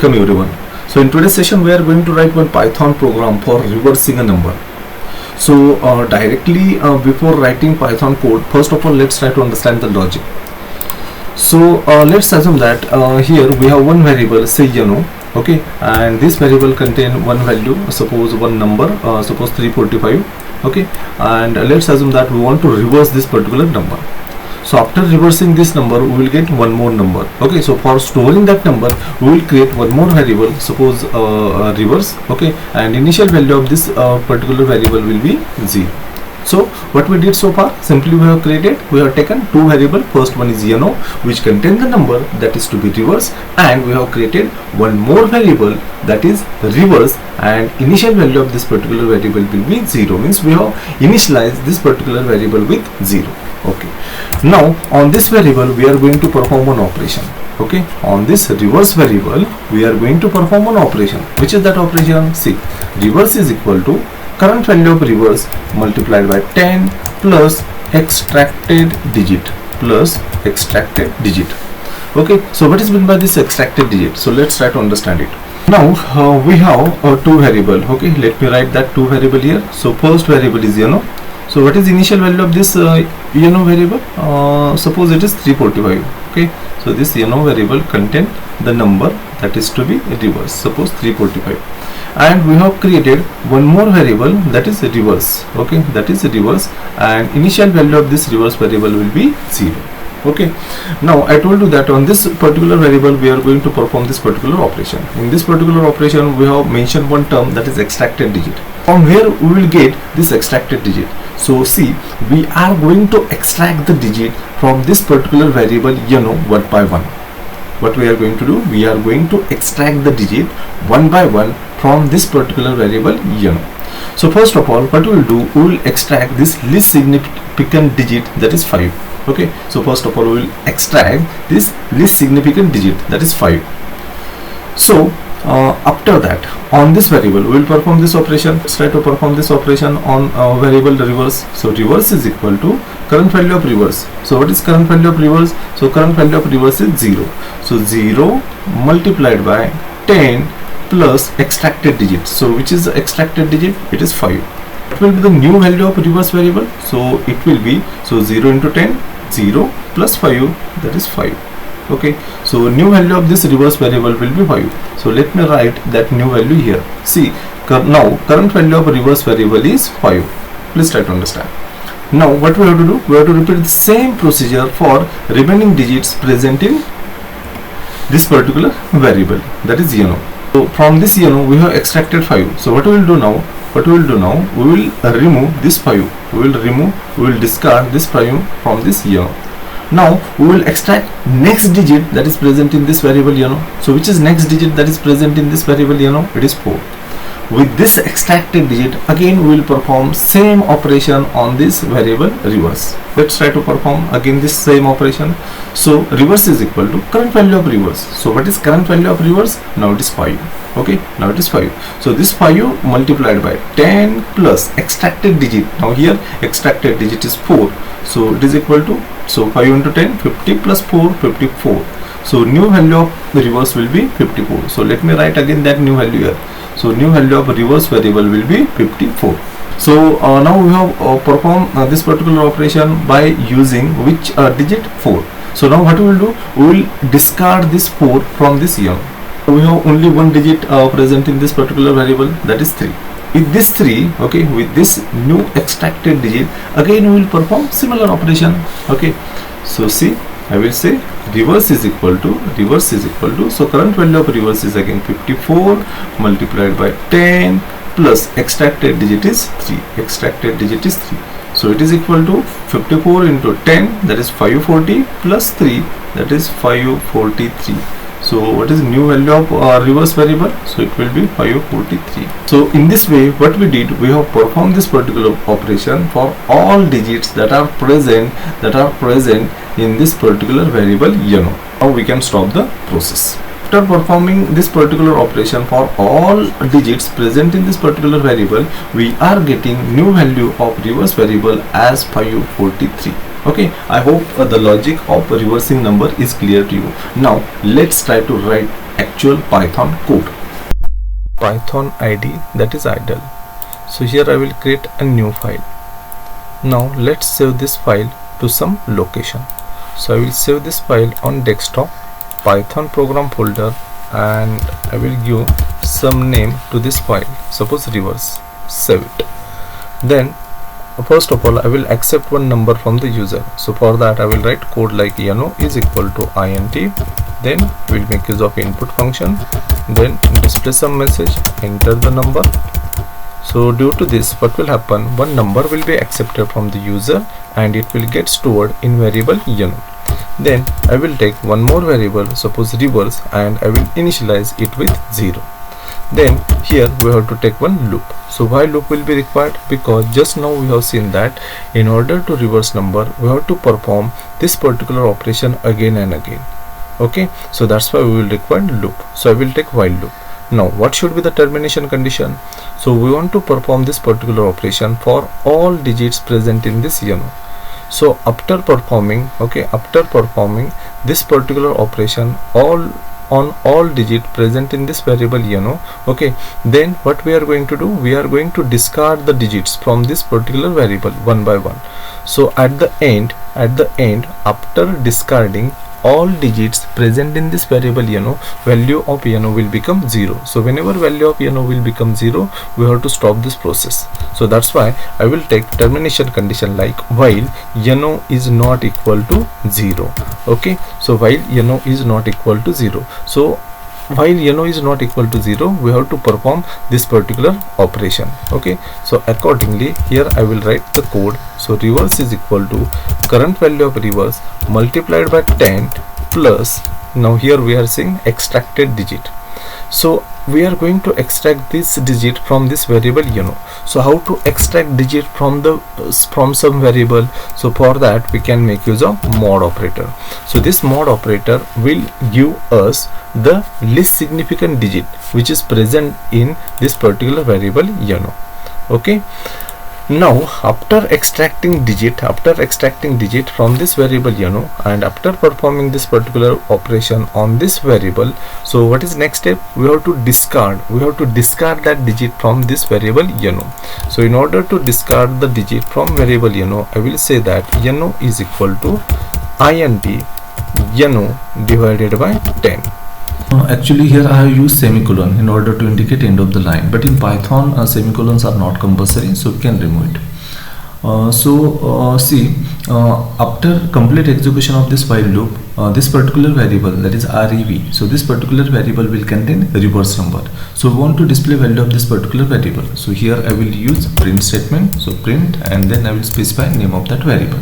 Welcome everyone. So in today's session we are going to write one Python program for reversing a number. So directly before writing Python code, first of all let's try to understand the logic. So let's assume that here we have one variable, say okay, and this variable contain one value, suppose one number, suppose 345, okay, and let's assume that we want to reverse this particular number. So after reversing this number we will get one more number. Okay, so for storing that number we will create one more variable, suppose reverse, okay, and initial value of this particular variable will be 0. So what we did so far, simply we have taken two variables. First one is which contains the number that is to be reversed, and we have created one more variable that is reverse, and initial value of this particular variable will be 0, means we have initialized this particular variable with 0. Okay, now on this variable we are going to perform one operation. Okay, on this reverse variable we are going to perform one operation. Which is that operation? See, reverse is equal to current value of reverse multiplied by 10 plus extracted digit plus extracted digit. Okay, so what is meant by this extracted digit? So let's try to understand it. Now we have two variable. Okay, let me write that two variable here. So first variable is so what is initial value of this variable? Suppose it is 345. Okay, so this variable contain the number that is to be reversed, suppose 345, and we have created one more variable that is reverse. Okay, that is reverse, and initial value of this reverse variable will be 0. Okay, now I told you that on this particular variable we are going to perform this particular operation. In this particular operation we have mentioned one term, that is extracted digit. From where we will get this extracted digit? So see, we are going to extract the digit from this particular variable one by one. What we are going to do? We are going to extract the digit one by one from this particular variable So first of all, what we will do? We will extract this least significant digit, that is 5. Okay, so first of all we will extract this least significant digit, that is 5. So after that, on this variable we will perform this operation. Let's try to perform this operation on variable reverse. So reverse is equal to current value of reverse. So what is current value of reverse? So current value of reverse is 0. So 0 multiplied by 10 plus extracted digit. So which is the extracted digit? It is 5. It will be the new value of reverse variable. So it will be, so 0 into 10, 0 plus 5, that is 5. Okay, so new value of this reverse variable will be 5. So let me write that new value here. See, now current value of reverse variable is 5. Please try to understand. Now what we have to do? We have to repeat the same procedure for remaining digits present in this particular variable, that is So from this we have extracted 5. So what we will do now? We will remove this 5. We will discard this 5 from this Now we will extract next digit that is present in this variable So which is next digit that is present in this variable It is 4. With this extracted digit, again we will perform same operation on this variable reverse. Let's try to perform again this same operation. So reverse is equal to current value of reverse. So what is current value of reverse? Now it is 5. Okay, now it is 5. So this 5 multiplied by 10 plus extracted digit. Now here extracted digit is 4. So it is equal to, so 5 into 10, 50 plus 4, 54. So new value of the reverse will be 54. So let me write again that new value here. So new value of reverse variable will be 54. So now we have performed this particular operation by using which digit? 4. So now what we will do? We will discard this 4 from this We have only one digit present in this particular variable, that is 3. With this 3, okay, with this new extracted digit, again we will perform similar operation. Okay, so see, I will say reverse is equal to, so current value of reverse is again 54 multiplied by 10 plus extracted digit is 3. So it is equal to 54 into 10, that is 540, plus 3, that is 543. So what is new value of reverse variable? So it will be 543. So in this way what we did, we have performed this particular operation for all digits that are present in this particular variable Now we can stop the process. After performing this particular operation for all digits present in this particular variable, we are getting new value of reverse variable as 543. Okay, I hope the logic of reversing number is clear to you. Now let's try to write actual Python code. Python ID, that is idle. So here I will create a new file. Now let's save this file to some location. So I will save this file on desktop, Python program folder, and I will give some name to this file, suppose reverse. Save it. Then first of all I will accept one number from the user. So for that I will write code like yano is equal to int, then we will make use of input function, then display some message, enter the number. So due to this, what will happen, one number will be accepted from the user and it will get stored in variable yano. Then I will take one more variable, suppose reverse, and I will initialize it with 0. Then here we have to take one loop. So while loop will be required, because just now we have seen that in order to reverse number we have to perform this particular operation again and again. Okay, so that's why we will require loop. So I will take while loop. Now what should be the termination condition? So we want to perform this particular operation for all digits present in this yano. So after performing this particular operation on all digit present in this variable yano, okay, then what we are going to do, we are going to discard the digits from this particular variable one by one. So at the end after discarding all digits present in this variable yano, value of yano will become 0. So whenever value of yano will become 0, we have to stop this process. So that's why I will take termination condition like while yano is not equal to 0. Okay, so while yano is not equal to 0, so while yano is not equal to 0, we have to perform this particular operation. Okay, so accordingly here I will write the code. So reverse is equal to current value of reverse multiplied by 10 plus, now here we are saying extracted digit. So we are going to extract this digit from this variable yano. So how to extract digit from some variable? So for that we can make use of mod operator. So this mod operator will give us the least significant digit which is present in this particular variable yano. Okay, now after extracting digit from this variable yano and after performing this particular operation on this variable, so what is next step? We have to discard that digit from this variable yano. So in order to discard the digit from variable yano, I will say that yano is equal to int yano divided by 10. Actually here I have used semicolon in order to indicate end of the line, but in Python semicolons are not compulsory, so we can remove it. See, after complete execution of this while loop, this particular variable, that is rev, so this particular variable will contain reverse number. So we want to display value of this particular variable. So here I will use print statement. So print, and then I will specify name of that variable.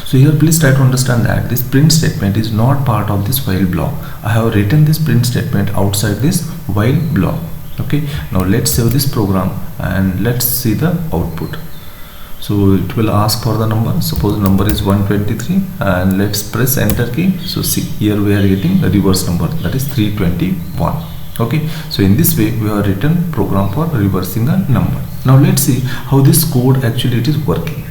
So here please try to understand that this print statement is not part of this while block. I have written this print statement outside this while block. Okay, now let's save this program and let's see the output. So it will ask for the number. Suppose number is 123 and let's press enter key. So see, here we are getting a reverse number, that is 321. Okay, so in this way we have written program for reversing a number. Now let's see how this code actually it is working.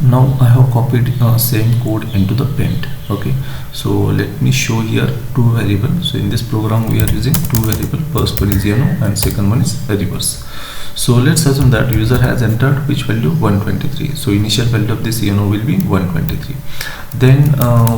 Now I have copied same code into the paint. Okay, so let me show here two variables. So in this program we are using two variables. First one is yano and second one is reverse. So let's assume that user has entered which value, 123. So initial value of this yano will be 123. Then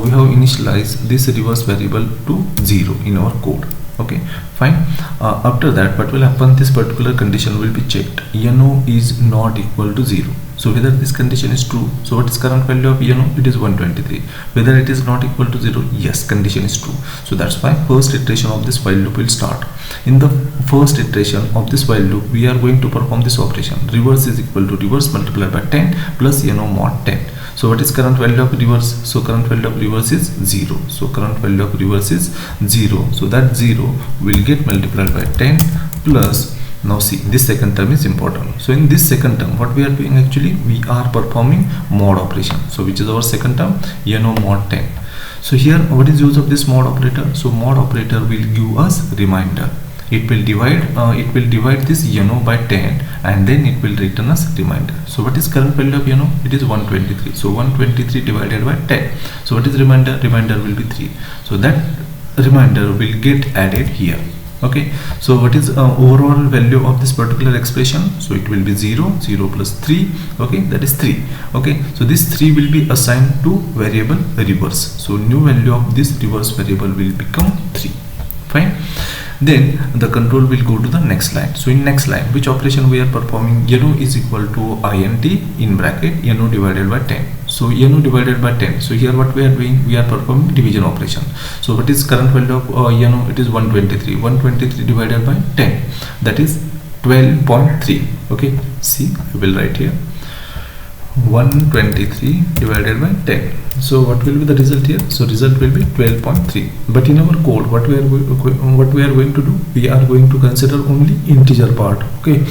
we have initialized this reverse variable to 0 in our code. Okay, fine. After that what will happen, this particular condition will be checked. Yano is not equal to 0. So whether this condition is true, so what is current value of yano? It is 123. Whether it is not equal to 0, yes, condition is true. So that's why first iteration of this while loop will start. In the first iteration of this while loop, we are going to perform this operation. Reverse is equal to reverse multiplied by 10 plus yano mod 10. So what is current value of reverse? So current value of reverse is 0. So current value of reverse is 0. So that 0 will get multiplied by 10 plus, now see, this second term is important. So in this second term what we are doing, actually we are performing mod operation. So which is our second term? Yano mod 10. So here what is use of this mod operator? So mod operator will give us reminder. It will divide this yano by 10 and then it will return us reminder. So what is current value of yano? It is 123. So 123 divided by 10. So what is reminder? Reminder will be 3. So that reminder will get added here. Okay, so what is overall value of this particular expression? So it will be 0 plus 3. Okay, that is 3. Okay, so this 3 will be assigned to variable reverse. So new value of this reverse variable will become 3. Fine. Then the control will go to the next line. So in next line, which operation we are performing? NO is equal to int in bracket NO divided by 10. So NO divided by 10. So here what we are doing, we are performing division operation. So what is current value of NO? It is 123. 123 divided by 10, that is 12.3. okay, see, I will write here 123 divided by 10. So what will be the result here? So result will be 12.3. But in our code, what we are going to do, we are going to consider only integer part. Okay,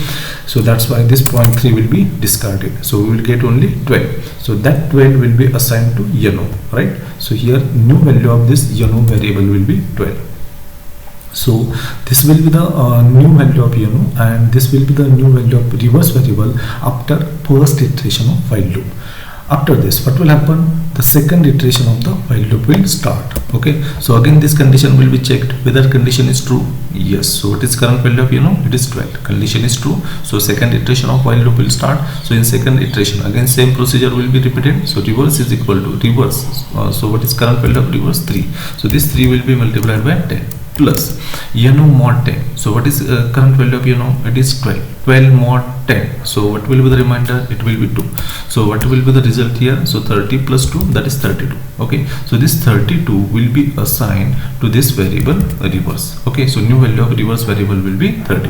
so that's why this 0.3 will be discarded. So we will get only 12. So that 12 will be assigned to NO, right? So here new value of this NO variable will be 12. So this will be the new value of NO, and this will be the new value of reverse variable after first iteration of while loop. After this, what will happen? The second iteration of the while loop will start. Okay, so again this condition will be checked whether condition is true. Yes, so what is current value of NO? It is 12. Condition is true, so second iteration of while loop will start. So in second iteration, again same procedure will be repeated. So reverse is equal to reverse. So what is current value of reverse? 3. So this 3 will be multiplied by 10 plus NO mod 10. So what is current value of NO? It is 12. 12 mod 10. So what will be the remainder? It will be 2. So what will be the result here? So 30 plus 2, that is 32. Okay, so this 32 will be assigned to this variable reverse. Okay, so new value of reverse variable will be 32.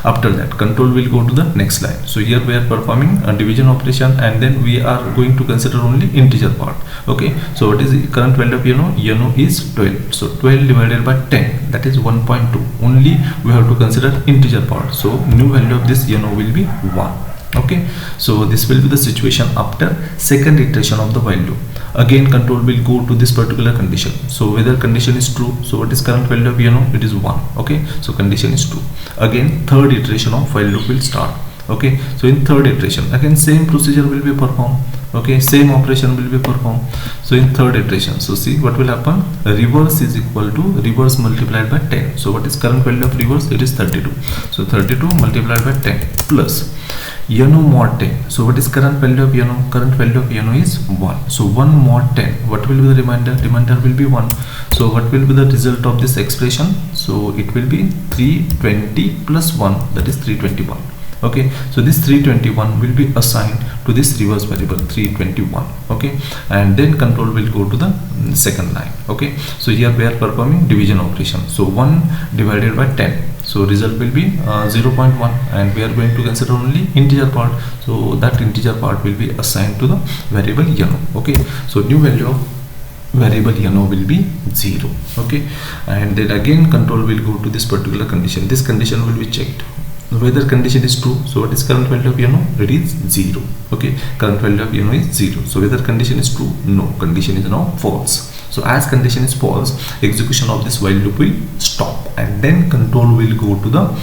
After that, control will go to the next line. So here we are performing a division operation, and then we are going to consider only integer part. Okay, so what is the current value of NO? NO is 12. So 12 divided by 10, that is 1.2. Only we have to consider integer part. So new value of this NO will be 1. Okay, so this will be the situation after second iteration of the while loop. Again control will go to this particular condition. So whether condition is true, so what is current value of NO? It is 1. Okay, so condition is true. Again third iteration of while loop will start. Okay, so in third iteration, again same procedure will be performed. Okay, same operation will be performed. So in third iteration, so see what will happen? Reverse is equal to reverse multiplied by 10. So what is current value of reverse? It is 32. So 32 multiplied by 10 plus NO mod 10. So what is current value of NO? Current value of NO is 1. So 1 mod 10. What will be the remainder? Remainder will be 1. So what will be the result of this expression? So it will be 320 plus 1, that is 321. Okay, so this 321 will be assigned to this reverse variable 321. Okay, and then control will go to the second line. Okay, so here we are performing division operation. So 1 divided by 10. So result will be 0.1, and we are going to consider only integer part. So that integer part will be assigned to the variable NO. Okay, so new value of variable NO will be 0. Okay, and then again control will go to this particular condition. This condition will be checked whether condition is true. So what is current value of NO? It is 0. Okay, current value of NO is 0. So whether condition is true? No, condition is now false. So as condition is false, execution of this while loop will stop, and then control will go to the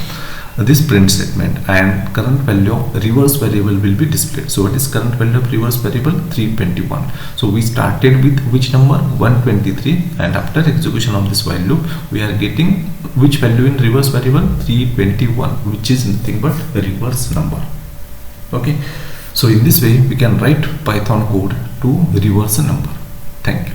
this print statement, and current value of reverse variable will be displayed. So what is current value of reverse variable? 321. So we started with which number? 123, and after execution of this while loop we are getting which value in reverse variable? 321, which is nothing but a reverse number. Okay, so in this way we can write Python code to reverse a number. Thank you.